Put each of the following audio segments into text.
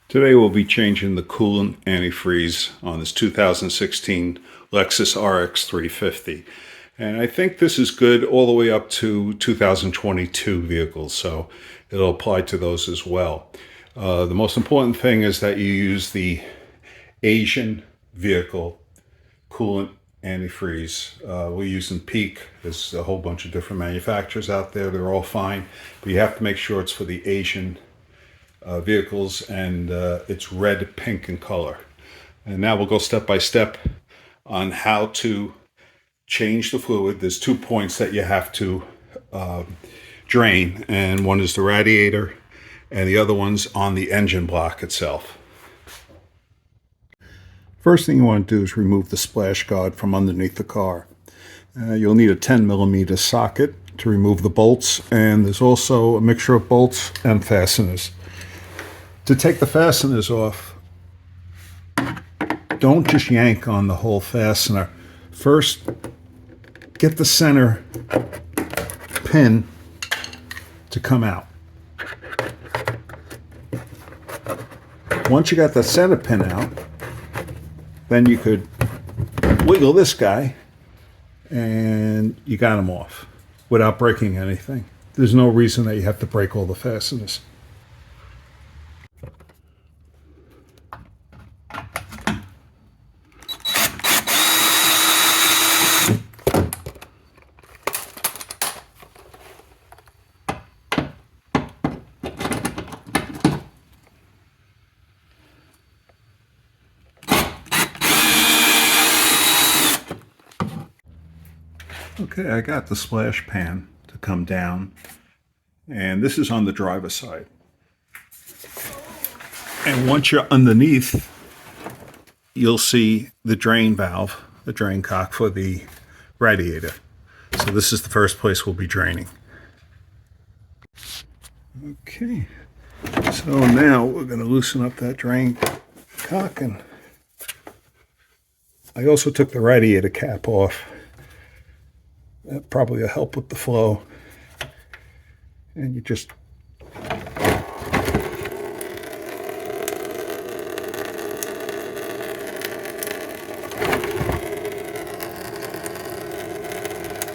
Today we'll be changing the coolant antifreeze on this 2016 Lexus RX-350. And I think this is good all the way up to 2022 vehicles, so it'll apply to those as well. The most important thing is that you use the Asian vehicle coolant antifreeze. We're using Peak. There's a whole bunch of different manufacturers out there. They're all fine, but you have to make sure it's for the Asian vehicles, and it's red, pink in color. And now we'll go step by step on how to change the fluid. There's 2 points that you have to drain, and one is the radiator and the other one's on the engine block itself. First thing you want to do is remove the splash guard from underneath the car. You'll need a 10mm socket to remove the bolts, and there's also a mixture of bolts and fasteners. To take the fasteners off, don't just yank on the whole fastener. First, get the center pin to come out. Once you got the center pin out, then you could wiggle this guy and you got him off without breaking anything. There's no reason that you have to break all the fasteners. Okay, I got the splash pan to come down, and this is on the driver's side. And once you're underneath, you'll see the drain valve, the drain cock for the radiator. So this is the first place we'll be draining. Okay, so now we're going to loosen up that drain cock, and I also took the radiator cap off. That probably will help with the flow. And you just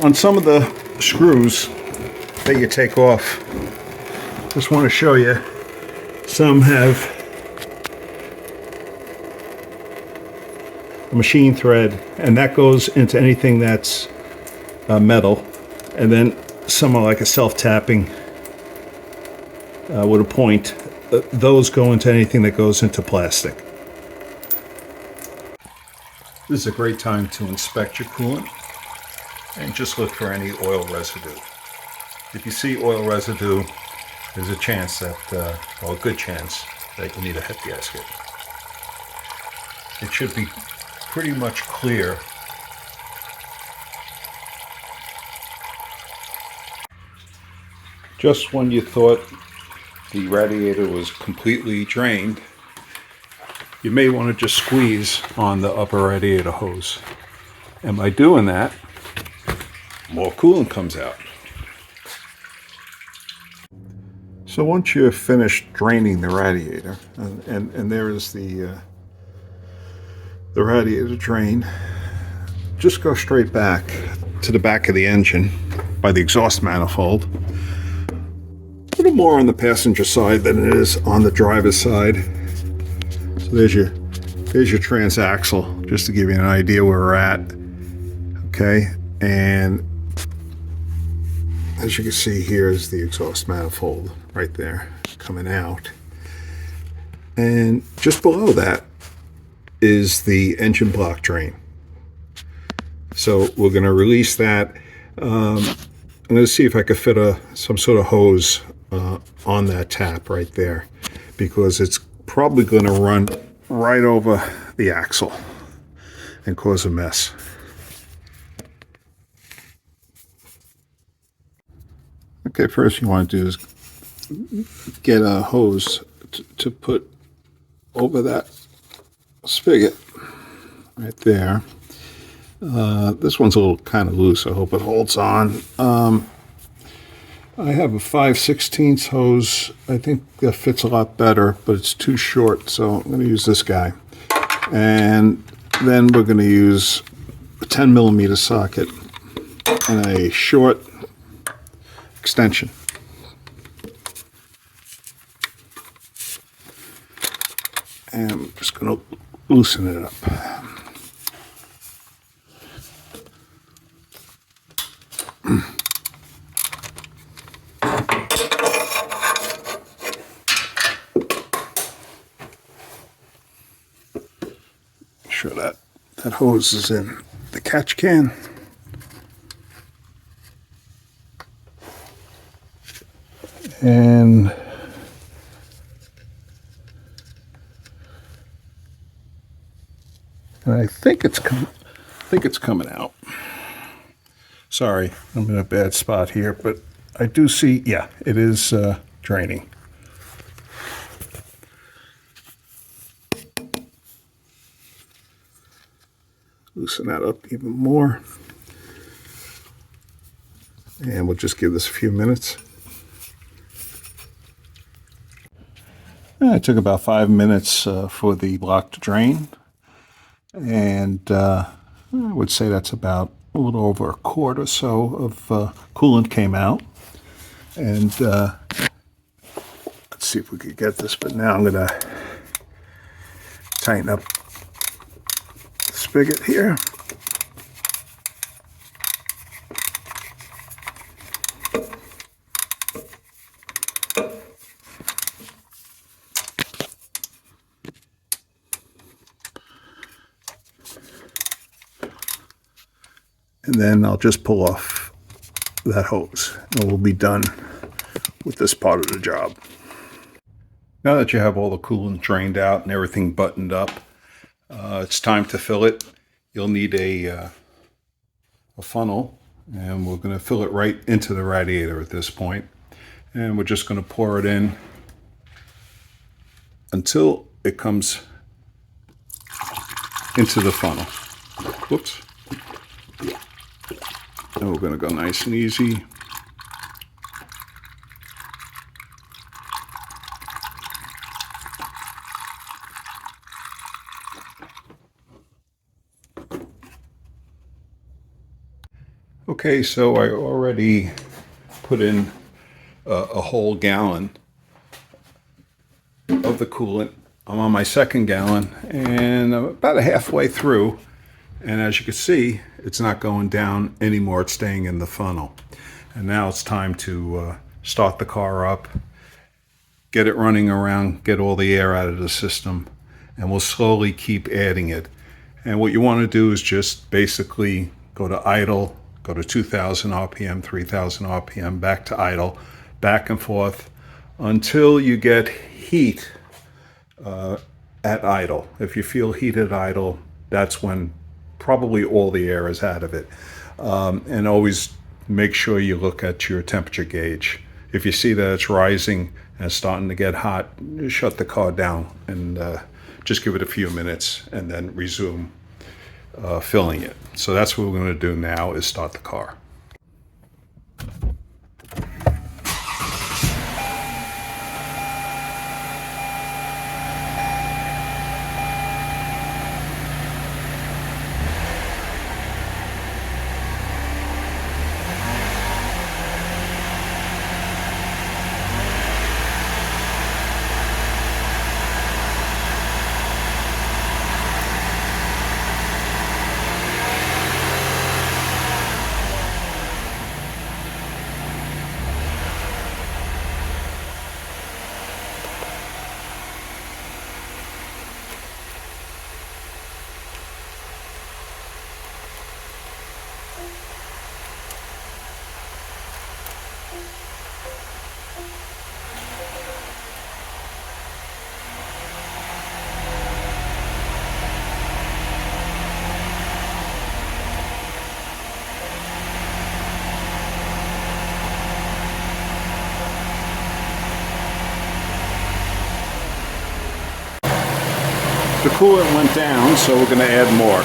on some of the screws that you take off, just want to show you, some have a machine thread, and that goes into anything that's metal, and then some are like a self-tapping with a point. Those go into anything that goes into plastic. This is a great time to inspect your coolant and just look for any oil residue. If you see oil residue, there's a chance that, well, a good chance that you need a head gasket. It should be pretty much clear. Just when you thought the radiator was completely drained, you may want to just squeeze on the upper radiator hose. And by doing that, more coolant comes out. So once you're finished draining the radiator, and there is the radiator drain, just go straight back to the back of the engine by the exhaust manifold. A little more on the passenger side than it is on the driver's side. So there's your transaxle, just to give you an idea where we're at. Okay, and as you can see, here's the exhaust manifold right there coming out, and just below that is the engine block drain. So we're going to release that. I'm going to see if I could fit some sort of hose on that tap right there, because it's probably going to run right over the axle and cause a mess. Okay, first you want to do is get a hose to put over that spigot right there. This one's a little kind of loose. I hope it holds on. I have a 5/16 hose. I think that fits a lot better, but it's too short, so I'm going to use this guy. And then we're going to use a 10mm socket and a short extension. And I'm just going to loosen it up. Make sure that hose is in the catch can. And I think it's coming out. Sorry, I'm in a bad spot here, but I do see, yeah, it is draining. Loosen that up even more. And we'll just give this a few minutes. It took about 5 minutes for the block to drain. And I would say that's about a little over a quart or so of coolant came out. And let's see if we could get this, but now I'm going to tighten up the spigot here. And then I'll just pull off that hose and we'll be done with this part of the job. Now that you have all the coolant drained out and everything buttoned up, it's time to fill it. You'll need a funnel, and we're going to fill it right into the radiator at this point. And we're just going to pour it in until it comes into the funnel. Whoops. And we're going to go nice and easy. Okay, so I already put in a whole gallon of the coolant. I'm on my second gallon, and I'm about halfway through. And as you can see, it's not going down anymore. It's staying in the funnel. And now it's time to start the car up, get it running around, get all the air out of the system, and we'll slowly keep adding it. And what you want to do is just basically go to idle, go to 2,000 RPM, 3,000 RPM, back to idle, back and forth until you get heat at idle. If you feel heat at idle, that's when probably all the air is out of it. And always make sure you look at your temperature gauge. If you see that it's rising and it's starting to get hot, shut the car down and just give it a few minutes and then resume filling it. So that's what we're going to do now, is start the car. The coolant went down, so we're going to add more.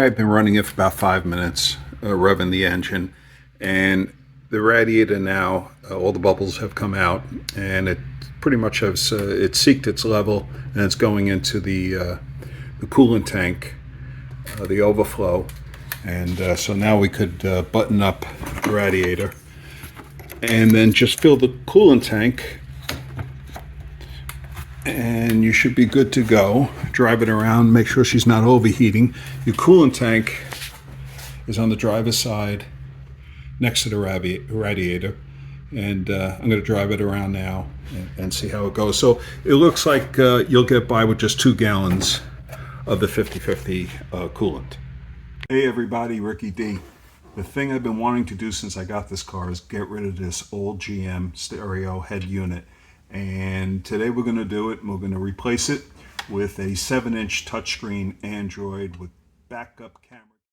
I've been running it for about 5 minutes, revving the engine, and the radiator now, all the bubbles have come out, and it pretty much has it seeked its level, and it's going into the coolant tank, the overflow, and so now we could button up the radiator, and then just fill the coolant tank, and you should be good to go. Drive it around, make sure she's not overheating. Your coolant tank is on the driver's side next to the radiator, and I'm going to drive it around now and see how it goes. So it looks like you'll get by with just 2 gallons of the 50/50 coolant. Hey everybody, Ricky D. The thing I've been wanting to do since I got this car is get rid of this old GM stereo head unit. And today we're going to do it. We're going to replace it with a 7-inch touchscreen Android with backup camera.